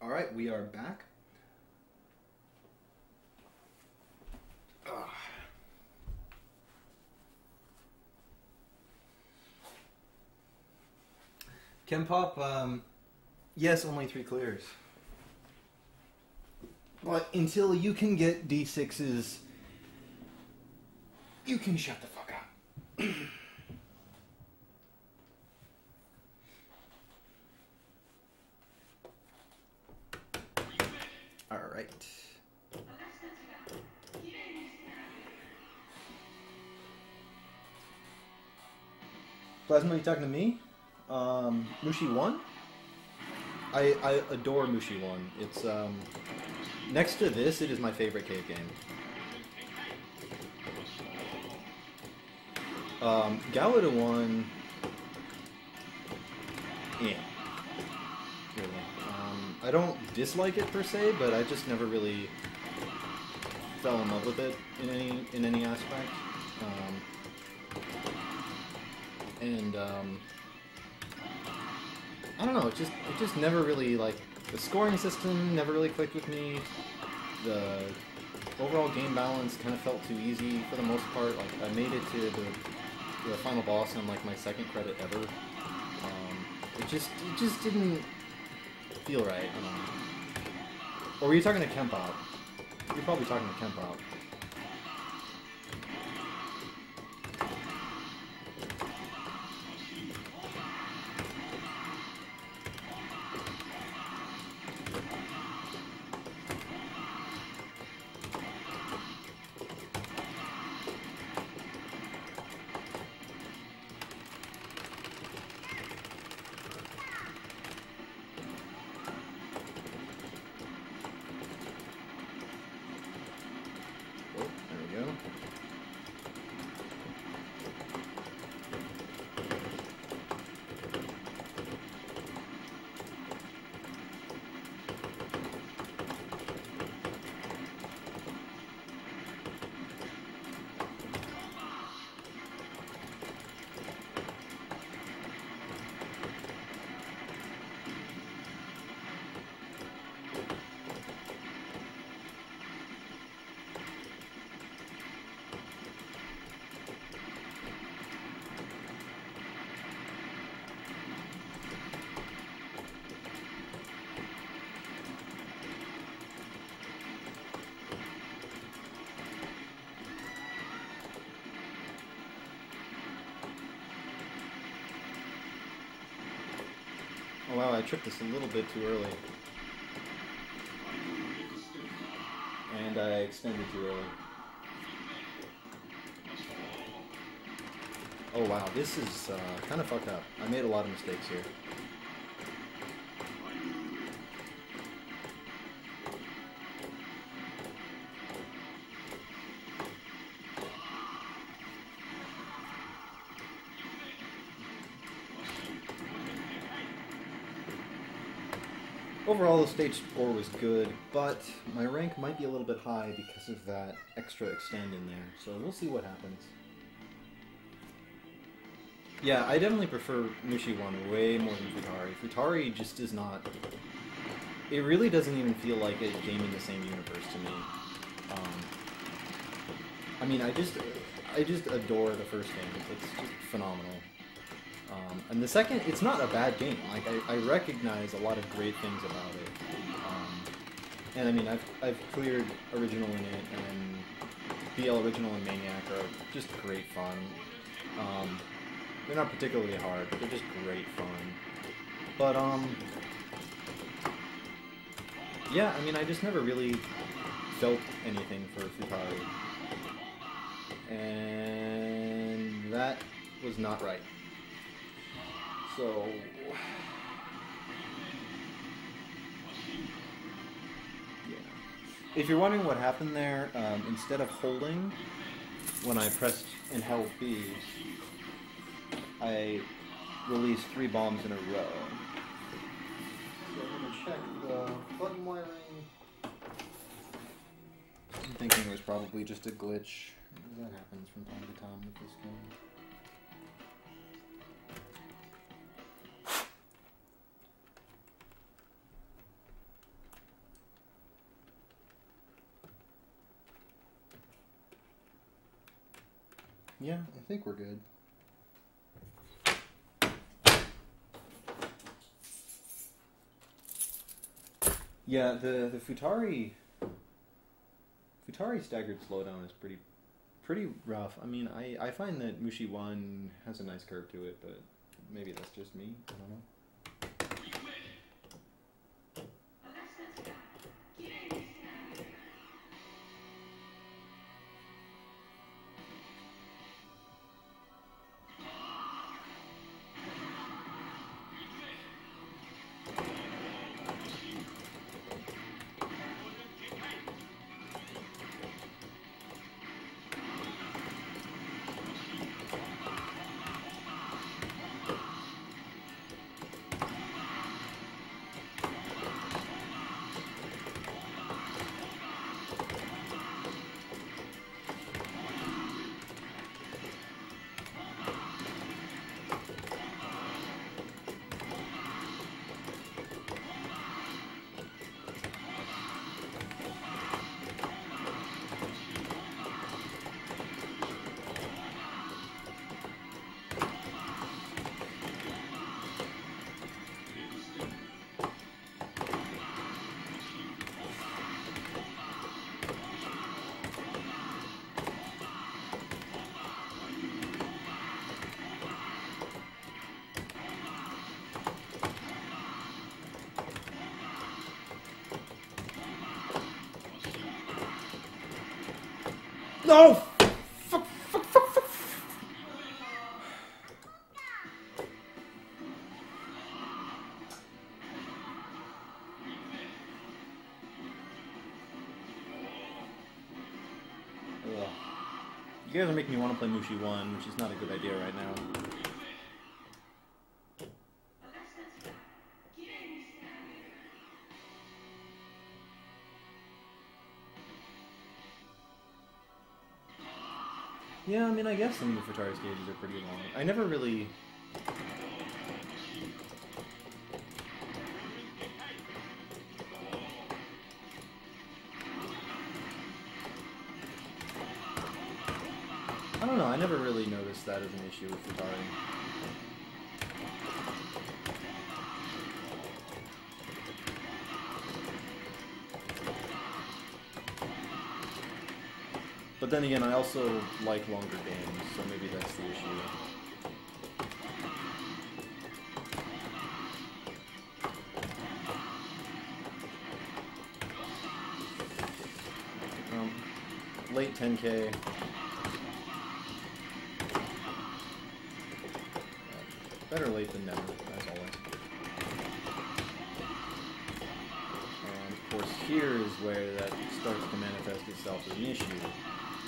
Alright, we are back. Chempop, yes, only 3 clears. But until you can get D6s, you can shut the fuck up. Alright. Plasma, you talking to me? Mushi 1? I adore Mushi 1. It's, next to this, it is my favorite cave game. Galata 1... Yeah. Really. I don't dislike it per se, but I just never really fell in love with it in any aspect. I don't know, it just never really, like, the scoring system never really clicked with me. The overall game balance kind of felt too easy for the most part. Like, I made it to the final boss on, like, my 2nd credit ever. It just didn't feel right. I don't know. Or were you talking to Kempop? You're probably talking to Kempop. Oh wow, I tripped this a little bit too early. And I extended too early. Oh wow, this is kind of fucked up. I made a lot of mistakes here. Overall, the stage score was good, but my rank might be a little bit high because of that extra extend in there, so we'll see what happens. Yeah, I definitely prefer Mushi 1 way more than Futari. Futari just does not... It really doesn't even feel like a game in the same universe to me. I mean, I just adore the first game. It's just phenomenal. And the second, it's not a bad game. Like, I recognize a lot of great things about it. And I mean, I've cleared Original in it, and BL Original and Maniac are just great fun. They're not particularly hard, but they're just great fun. But, yeah, I mean, I just never really felt anything for Futari. And that was not right. So, yeah. If you're wondering what happened there, instead of holding, when I pressed and held B, I released 3 bombs in a row. So I'm going to check the button wiring. I'm thinking it was probably just a glitch. That happens from time to time with this game. Yeah, I think we're good. Yeah, the Futari staggered slowdown is pretty rough. I mean, I find that Mushi 1 has a nice curve to it, but maybe that's just me. I don't know. No! Fuck, fuck, fuck, fuck. Ugh. You guys are making me want to play Mushi 1, which is not a good idea right now. Yeah, I mean, I guess some of the Futari stages are pretty long. I never really... I don't know, I never really noticed that as an issue with Futari. But then again, I also like longer games, so maybe that's the issue. Late 10K. Better late than never, as always. And of course, here is where that starts to manifest itself as an issue.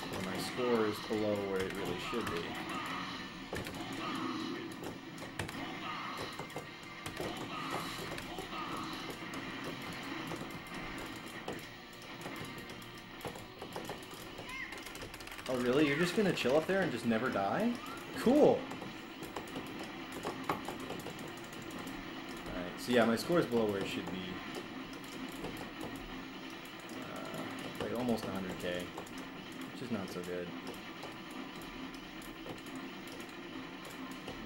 Where my score is below where it really should be. Oh really? You're just gonna chill up there and just never die? Cool! Alright, so yeah, my score is below where it should be. Like almost 100k. Which is not so good.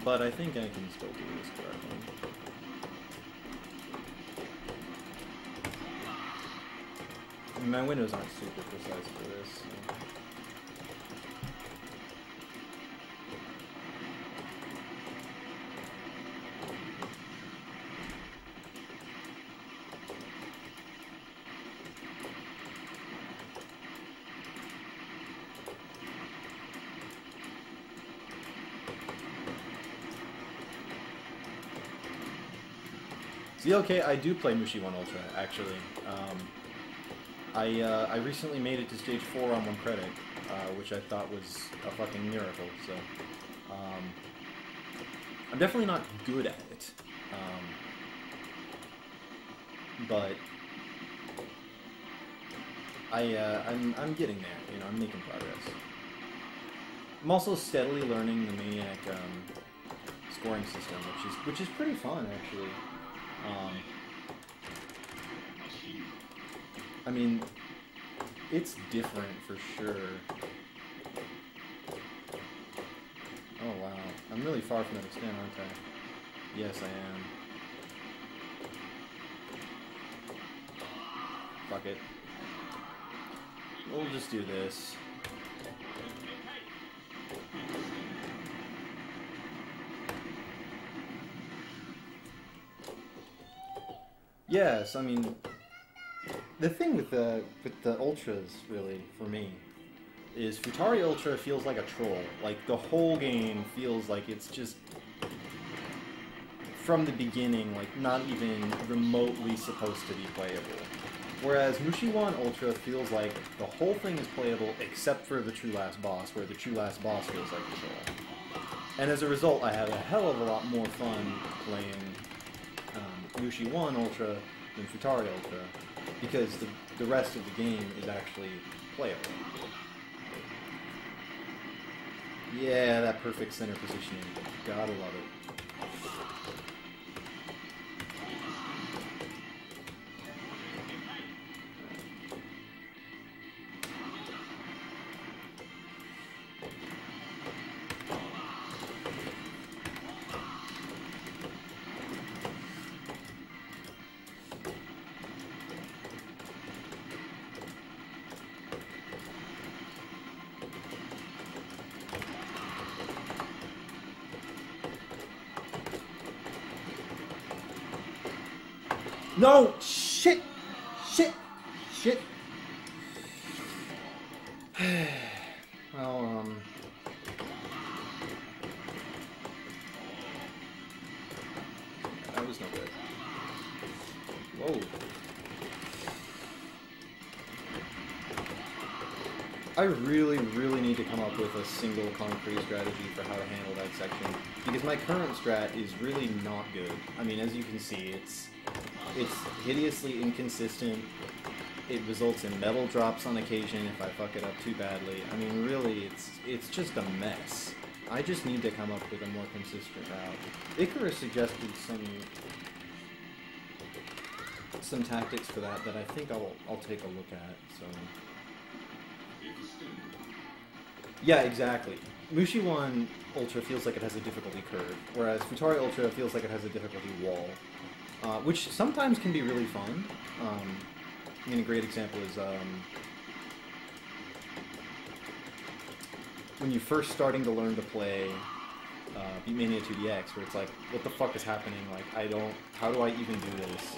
But I think I can still do this correctly. I mean, my windows aren't super precise for this. So. See, okay, I do play Mushi 1 Ultra, actually. I recently made it to stage 4 on 1 credit, which I thought was a fucking miracle, so... I'm definitely not good at it, but... I'm getting there, you know, I'm making progress. I'm also steadily learning the Maniac, scoring system, which is pretty fun, actually. I mean, it's different for sure. I'm really far from that extent, aren't I? Yes, I am. Fuck it. We'll just do this. Yes, I mean, the thing with the ultras, really, for me, is Futari Ultra feels like a troll. Like, the whole game feels like it's just, from the beginning, like, not even remotely supposed to be playable. Whereas Mushi 1 Ultra feels like the whole thing is playable except for the true last boss, where the true last boss feels like a troll. And as a result, I had a hell of a lot more fun playing Mushi 1 Ultra than Futari Ultra, because the rest of the game is actually playable. Yeah, that perfect center positioning. Gotta love it. No! Shit! Shit! Shit! Well, that was no good. Whoa. I really, really need to come up with a single concrete strategy for how to handle that section, because my current strat is really not good. I mean, as you can see, it's hideously inconsistent. It results in metal drops on occasion if I fuck it up too badly. I mean, really, it's just a mess. I just need to come up with a more consistent route. Icarus suggested some tactics for that I think I'll take a look at. So yeah, exactly. Mushi 1 Ultra feels like it has a difficulty curve, whereas Futari Ultra feels like it has a difficulty wall. Which sometimes can be really fun. I mean, a great example is when you're first starting to learn to play Beatmania 2DX, where it's like, what the fuck is happening? Like, how do I even do this?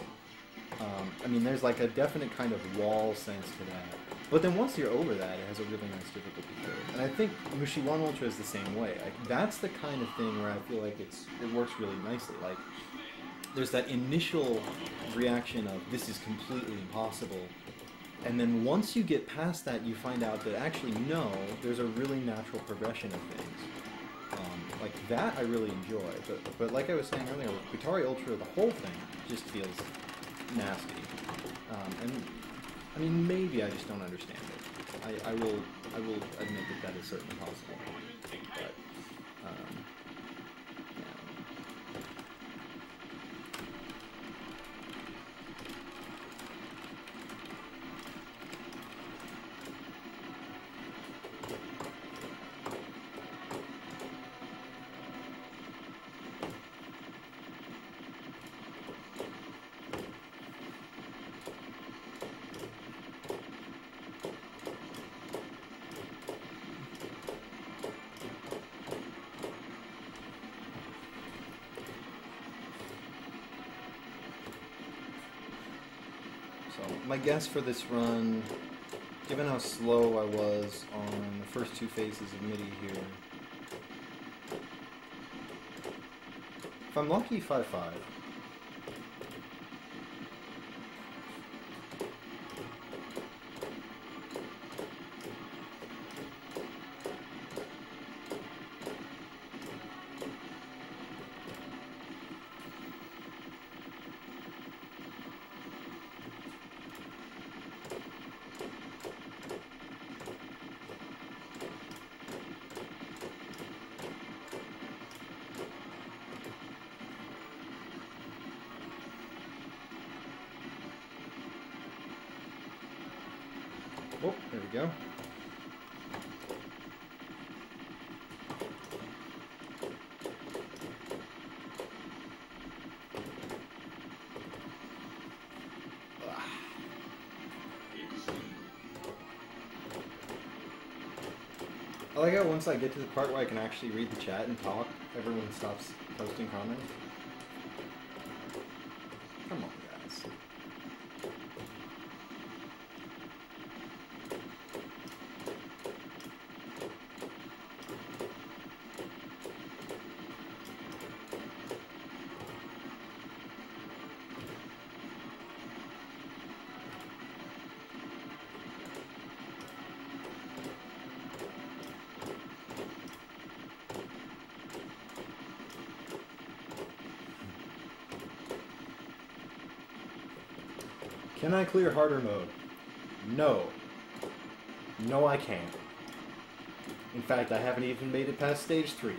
I mean, there's like a definite kind of wall sense to that. But then once you're over that, it has a really nice difficulty curve. And I think Mushi 1 Ultra is the same way. Like, that's the kind of thing where I feel like it works really nicely. Like, there's that initial reaction of, this is completely impossible, and then once you get past that, you find out that actually, no, there's a really natural progression of things. Like, that I really enjoy, but like I was saying earlier, with Futari Ultra, the whole thing just feels nasty. And, I mean, maybe I just don't understand it. I will admit that is certainly possible. But, my guess for this run, given how slow I was on the first two phases of MIDI here, if I'm lucky, 5-5. Oh, there we go. I like how once I get to the part where I can actually read the chat and talk, everyone stops posting comments. Come on, guys. Can I clear harder mode? No. No, I can't. In fact, I haven't even made it past stage 3.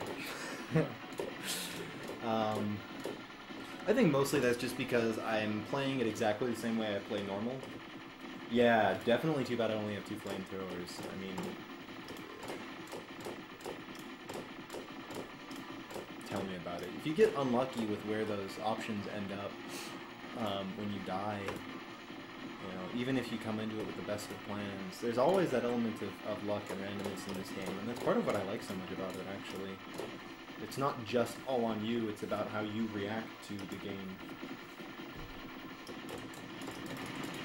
I think mostly that's just because I'm playing it exactly the same way I play normal. Yeah, definitely too bad I only have 2 flamethrowers. I mean... Tell me about it. If you get unlucky with where those options end up when you die... You know, even if you come into it with the best of plans, there's always that element of luck and randomness in this game, and that's part of what I like so much about it, actually. It's not just all on you, it's about how you react to the game.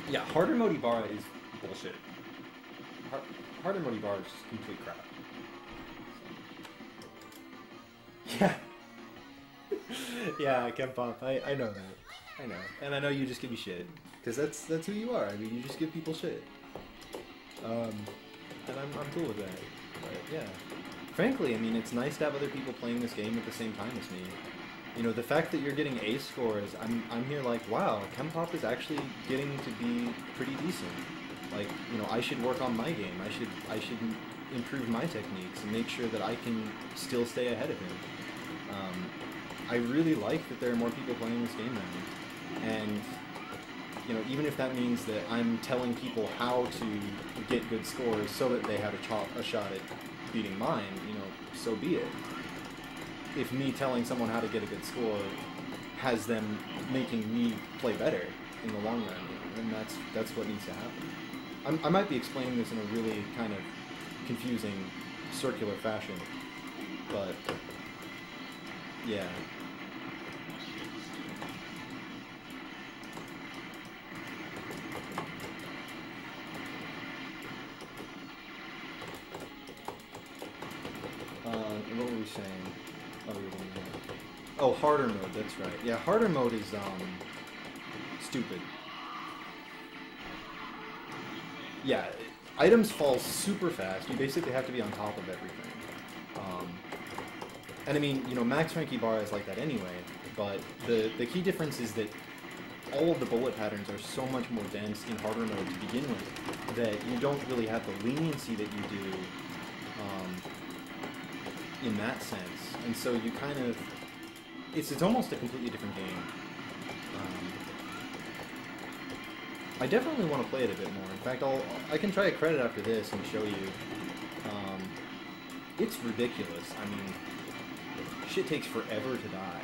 Yeah, harder mode Ibara is bullshit. Harder mode Ibara is just complete crap. Yeah. Yeah, Kempop, I know that. I know. And I know you just give me shit. Because that's who you are. I mean, you just give people shit. And I'm cool with that. But, yeah. Frankly, I mean, it's nice to have other people playing this game at the same time as me. You know, the fact that you're getting A scores, I'm here like, wow, Kempop is actually getting to be pretty decent. Like, you know, I should work on my game. I should improve my techniques and make sure that I can still stay ahead of him. I really like that there are more people playing this game now. And... You know, even if that means that I'm telling people how to get good scores so that they have a shot at beating mine, you know, so be it. If me telling someone how to get a good score has them making me play better in the long run, then that's what needs to happen. I might be explaining this in a really kind of confusing, circular fashion, but yeah. What were we saying? Oh, harder mode, that's right. Yeah, harder mode is, stupid. Yeah, items fall super fast. You basically have to be on top of everything. And I mean, you know, max rank Ibara is like that anyway, but the key difference is that all of the bullet patterns are so much more dense in harder mode to begin with that you don't really have the leniency that you do in that sense, and so you kind of, it's almost a completely different game. I definitely want to play it a bit more. In fact, I can try a credit after this and show you. It's ridiculous. I mean, shit takes forever to die.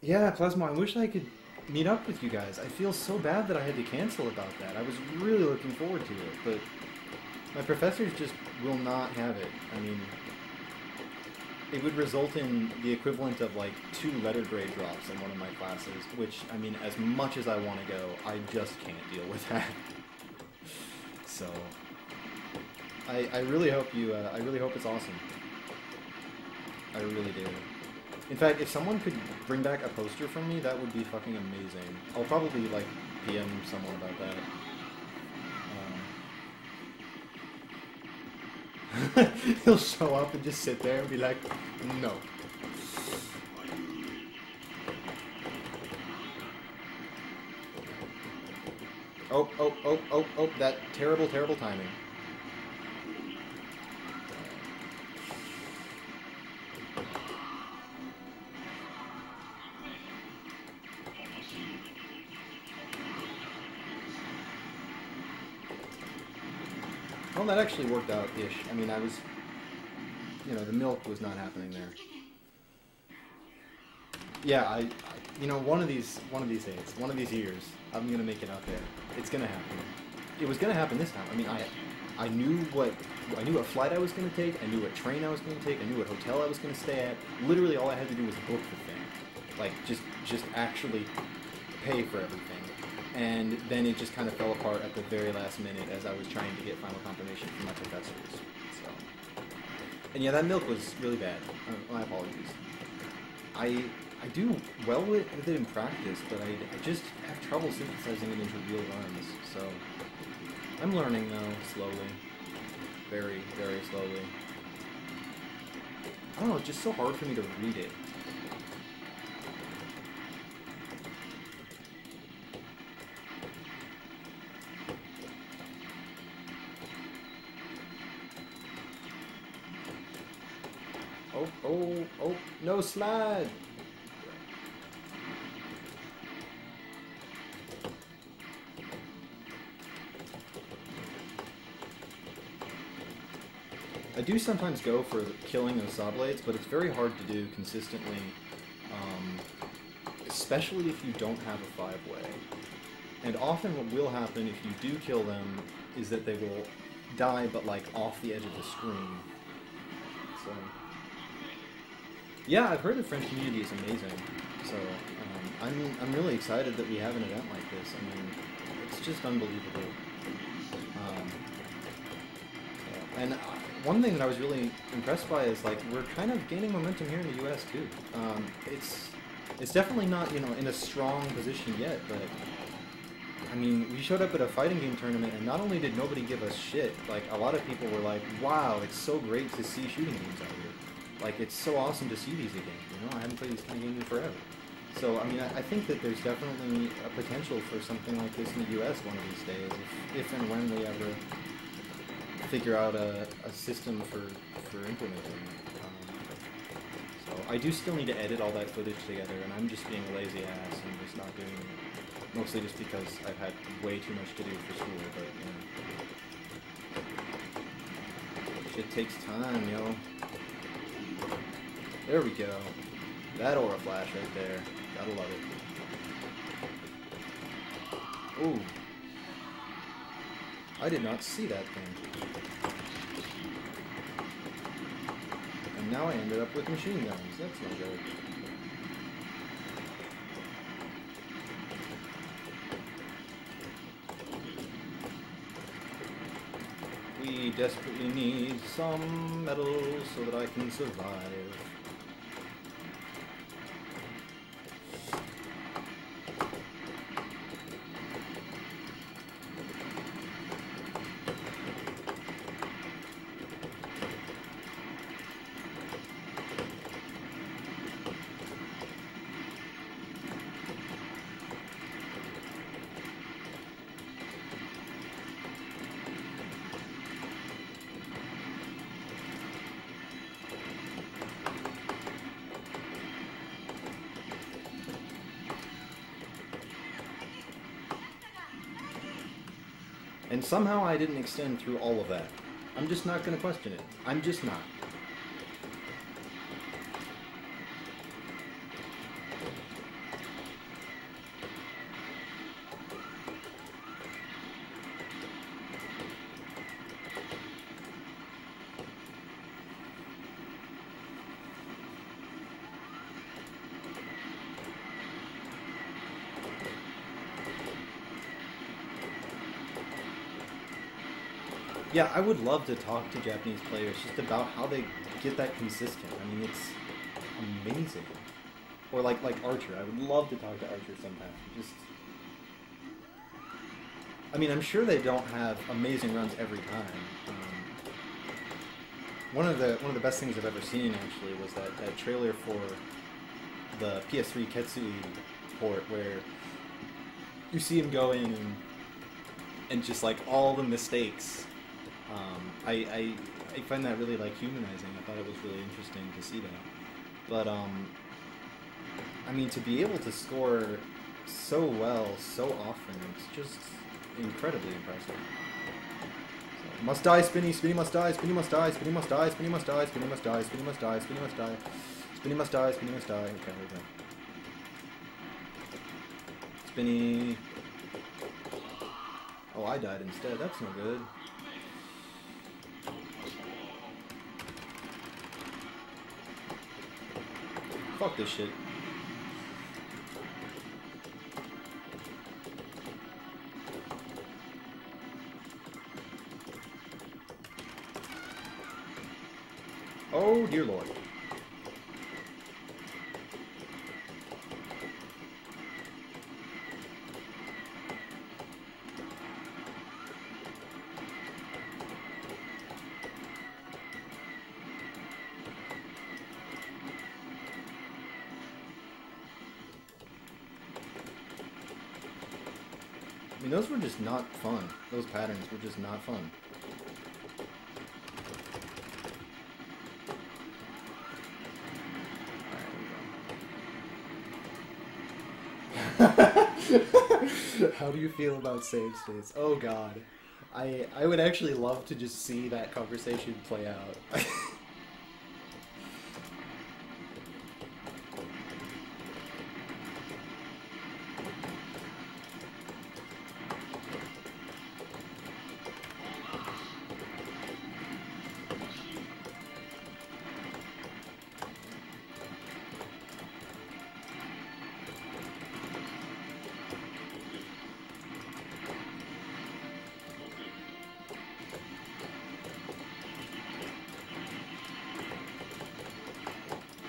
Yeah, Plasma, I wish I could meet up with you guys. I feel so bad that I had to cancel about that. I was really looking forward to it, but my professors just will not have it. I mean, it would result in the equivalent of like 2 letter grade drops in one of my classes, which, I mean, as much as I want to go, I just can't deal with that. So, I really hope you, I really hope it's awesome. I really do. In fact, if someone could bring back a poster from me, that would be fucking amazing. I'll probably, like, PM someone about that. He'll show up and just sit there and be like, no. Oh, that terrible, terrible timing. Well, that actually worked out-ish. I mean, I was, you know, the milk was not happening there. Yeah, you know, one of these days, one of these years, I'm gonna make it out there. It's gonna happen. It was gonna happen this time. I mean, I knew what flight I was gonna take. I knew what train I was gonna take. I knew what hotel I was gonna stay at. Literally, all I had to do was book the thing, like just actually pay for everything. And then it just kind of fell apart at the very last minute as I was trying to get final confirmation from my professors. So, and yeah, that milk was really bad. My apologies. I do well with it in practice, but I just have trouble synthesizing it into real runs. So I'm learning though, slowly, very, very slowly. I don't know, it's just so hard for me to read it. Oh, no slide! I do sometimes go for killing those saw blades, but it's very hard to do consistently, especially if you don't have a 5-way. And often what will happen if you do kill them is that they will die, but like off the edge of the screen. So, yeah, I've heard the French community is amazing. So I'm really excited that we have an event like this. I mean, it's just unbelievable. And one thing that I was really impressed by is like we're kind of gaining momentum here in the U.S. too. It's definitely not, you know, in a strong position yet, but I mean, we showed up at a fighting game tournament, and not only did nobody give us shit, like a lot of people were like, "Wow, it's so great to see shooting games out here. Like it's so awesome to see these again. You know, I haven't played these kind of games in forever." So I mean, I think that there's definitely a potential for something like this in the U.S. one of these days, if and when we ever figure out a system for implementing it. So I do still need to edit all that footage together, and I'm just being a lazy ass and just not doing it. Mostly just because I've had way too much to do for school, but you know. Shit takes time, yo. There we go. That aura flash right there. Gotta love it. Ooh. I did not see that thing. And now I ended up with machine guns. That's no good. We desperately need some metal so that I can survive. And somehow I didn't extend through all of that. I'm just not going to question it. I'm just not. Yeah, I would love to talk to Japanese players just about how they get that consistent. I mean, it's amazing. Or like Archer. I would love to talk to Archer sometime. Just, I mean, I'm sure they don't have amazing runs every time. One of the best things I've ever seen actually was that trailer for the PS3 Ketsui port where you see him go in and just like all the mistakes. I find that really like humanizing. I thought it was really interesting to see that. But I mean, to be able to score so well, so often, it's just incredibly impressive. So, Must die, Spinny. Spinny must die. Spinny must die. Spinny must die. Spinny must die. Spinny must die. Spinny must die. Spinny must die. Spinny must die. Spinny must die. Okay, okay. Spinny. Oh, I died instead. That's no good. Fuck this shit. Oh, dear Lord. I mean, those were just not fun. Those patterns were just not fun. How do you feel about save states? Oh god. I would actually love to just see that conversation play out.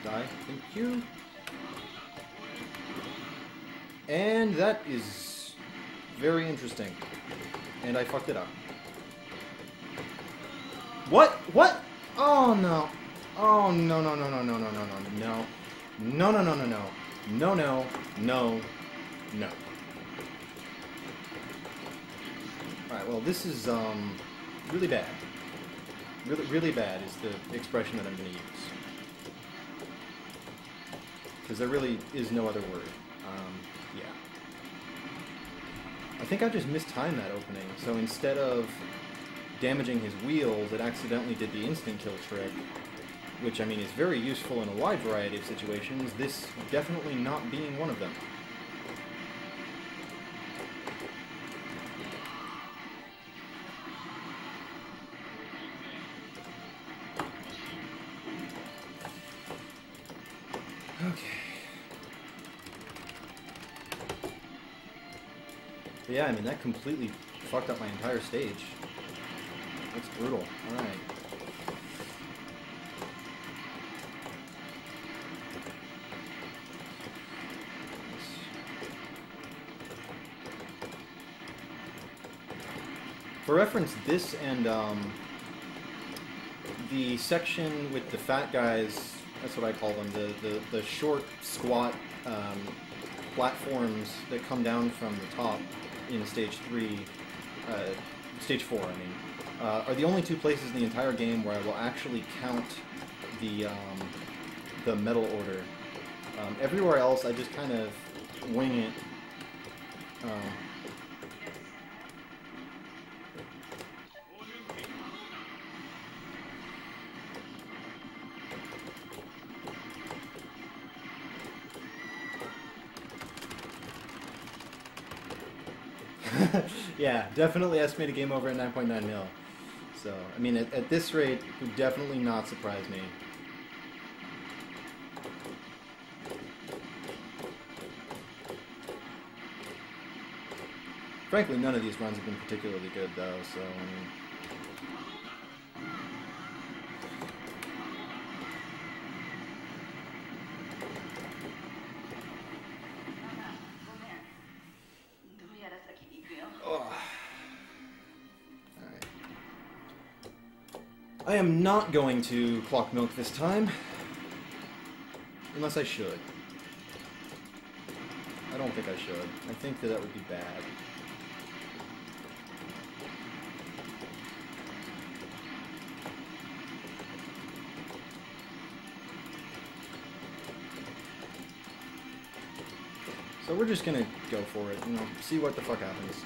Die. Thank you. And that is very interesting. And I fucked it up. What? What? Oh no. Oh no no no no no no no no no. No no no no no. No no no no. Alright, well this is really bad. Really bad is the expression that I'm gonna use. Because there really is no other word. Yeah. I think I just mistimed that opening, so instead of damaging his wheels, it accidentally did the instant kill trick, which, I mean, is very useful in a wide variety of situations, this definitely not being one of them. Okay. But yeah, I mean, that completely fucked up my entire stage. That's brutal. Alright. For reference, this and the section with the fat guys, that's what I call them, the short, squat platforms that come down from the top in stage 3, stage 4, I mean, are the only two places in the entire game where I will actually count the medal order. Everywhere else, I just kind of wing it. Yeah, definitely estimated game over at 9.9 mil. So, I mean, at this rate, it would definitely not surprise me. Frankly, none of these runs have been particularly good, though, so, I mean... I am not going to clock milk this time. Unless I should. I don't think I should. I think that would be bad. So we're just gonna go for it, you know, see what the fuck happens.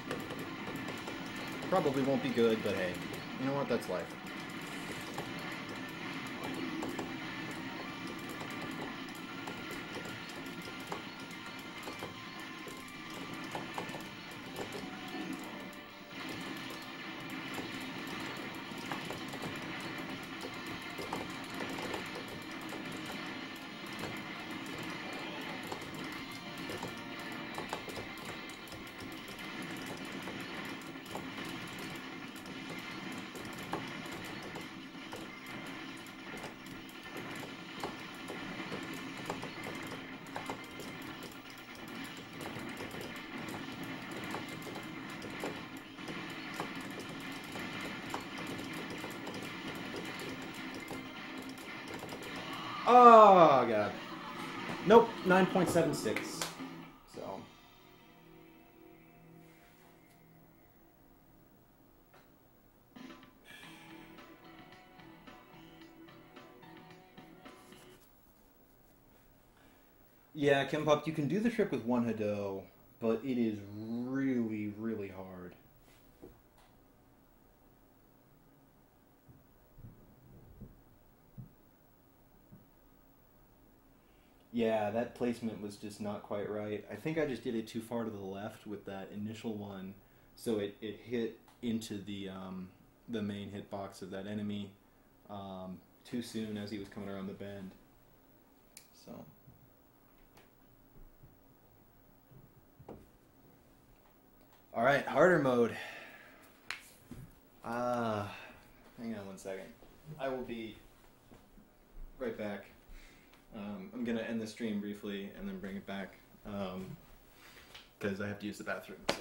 Probably won't be good, but hey. You know what? That's life. Oh, God. Nope, 9.76. So. Yeah, Kimpop, you can do the trick with one Hado, but it is really, really hard. Yeah, that placement was just not quite right. I think I just did it too far to the left with that initial one, so it hit into the main hitbox of that enemy too soon as he was coming around the bend. So. All right, harder mode. Hang on one second. I will be right back. I'm gonna end the stream briefly and then bring it back because I have to use the bathroom. So.